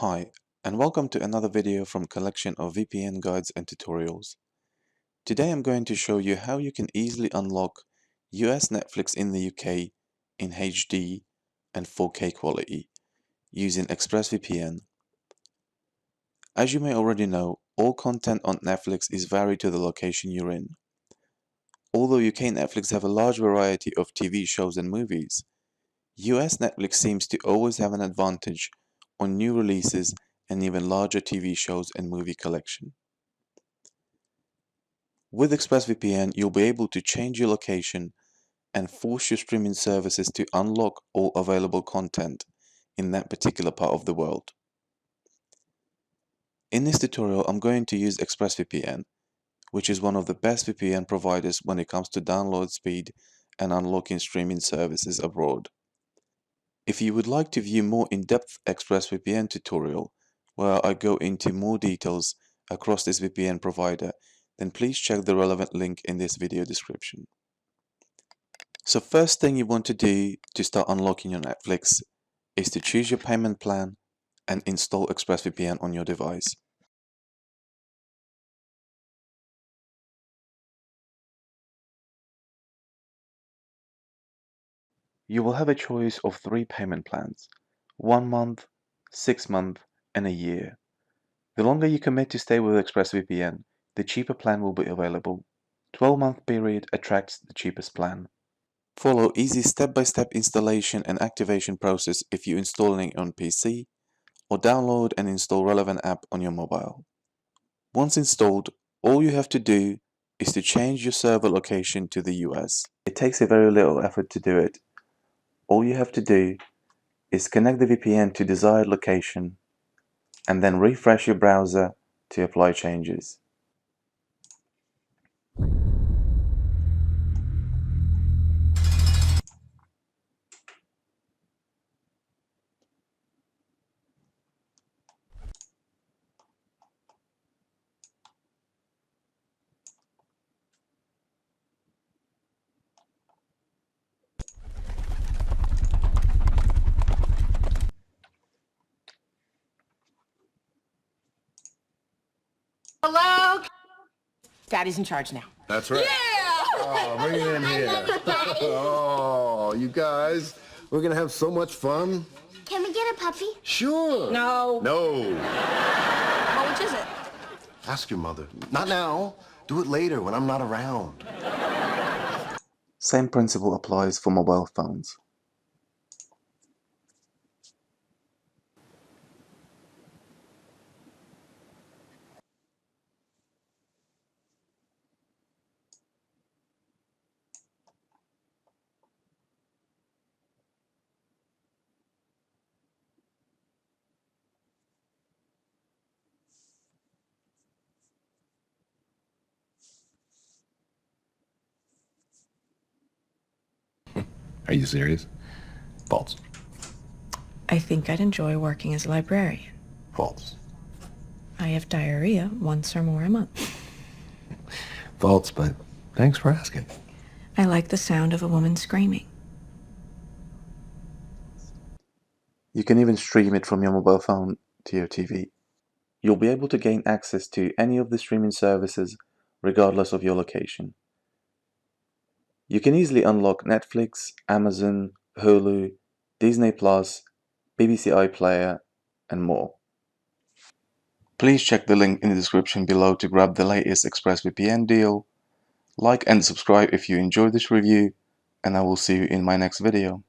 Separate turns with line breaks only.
Hi, and welcome to another video from collection of VPN guides and tutorials. Today I'm going to show you how you can easily unlock US Netflix in the UK in HD and 4K quality using ExpressVPN. As you may already know, all content on Netflix is varied to the location you're in. Although UK Netflix have a large variety of TV shows and movies, US Netflix seems to always have an advantage on new releases and even larger TV shows and movie collection. With ExpressVPN, you'll be able to change your location and force your streaming services to unlock all available content in that particular part of the world. In this tutorial, I'm going to use ExpressVPN, which is one of the best VPN providers when it comes to download speed and unlocking streaming services abroad. If you would like to view more in-depth ExpressVPN tutorial, where I go into more details across this VPN provider, then please check the relevant link in this video description. So first thing you want to do to start unlocking your Netflix is to choose your payment plan and install ExpressVPN on your device. You will have a choice of 3 payment plans: 1 month, 6 month, and a year. The longer you commit to stay with ExpressVPN, the cheaper plan will be available. 12-month period attracts the cheapest plan. Follow easy step-by-step installation and activation process if you're installing on PC, or download and install relevant app on your mobile. Once installed, all you have to do is to change your server location to the US. It takes a very little effort to do it. All you have to do is connect the VPN to desired location and then refresh your browser to apply changes.
Hello? Daddy's in charge now.
That's right.
Yeah!
Oh, bring it in here. Oh, you guys, we're gonna have so much fun.
Can we get a puppy?
Sure.
No.
No.
Well, which is it?
Ask your mother. Not now. Do it later when I'm not around.
Same principle applies for mobile phones.
Are you serious? False.
I think I'd enjoy working as a librarian.
False.
I have diarrhea once or more a month.
False, but thanks for asking.
I like the sound of a woman screaming.
You can even stream it from your mobile phone to your TV. You'll be able to gain access to any of the streaming services regardless of your location. You can easily unlock Netflix, Amazon, Hulu, Disney+, BBC iPlayer, and more. Please check the link in the description below to grab the latest ExpressVPN deal. Like and subscribe if you enjoyed this review, and I will see you in my next video.